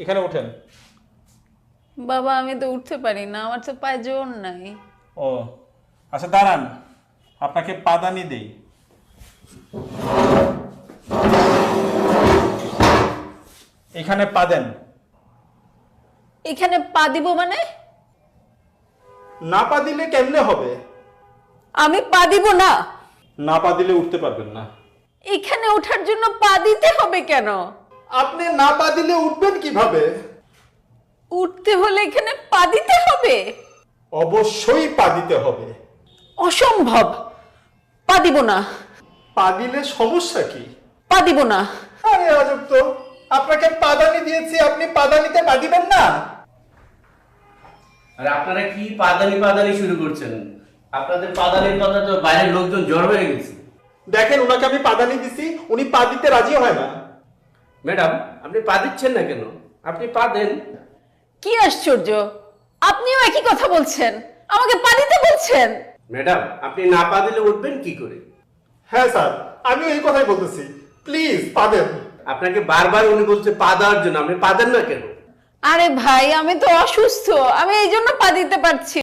এখানে ওঠেন। বাবা আমি তো উঠতে পারি না, আমার তো পায়ে জোর নাই। ও আচ্ছা দাঁড়ান, আপনাকে পাদানি দেই। এখানে পা দেন। এখানে পা দিব মানে? না পা দিলে কেমনে হবে? আমি পা দিব না। না পা দিলে উঠতে পারবেন না। এখানে ওঠার জন্য পা দিতে হবে কেন? আপনি না পা দিলে উঠবেন কিভাবে? উঠতে হলে এখানে পা দিতে হবে? অবশ্যই পা দিতে হবে। অসম্ভব, পা দিব না। পা দিলে সমস্যা কি? পা দিব না। আরে আজব তো, আপনাকে পাদানি দিয়েছি, আপনি পাদানিতে পা দিবেন না? আর আপনারা কি পাদানি পাদানি শুরু করছেন? আপনাদের পাদানির কথা তো বাইরের লোকজন জড় হয়ে গেছে। দেখেন ওনাকে আমি পাদানি দিছি, উনি পা দিতে রাজি হয় না। ম্যাডাম, আপনি পা দিচ্ছেন না কেন? আপনি পা দেন। কি আশ্চর্য, আপনিও একই কথা বলছেন, আমাকে পা দিতে বলছেন। ম্যাডাম, আপনি না পা দিলে উঠবেন কি করে? হ্যাঁ স্যার, আমিও এই কথাই বলতেছি, প্লিজ পা দেন। আপনাকে বারবার উনি বলছে পা দেওয়ার জন্য, আপনি পা দেন না কেন? আরে ভাই আমি তো অসুস্থ, আমি এই জন্য পা দিতে পারছি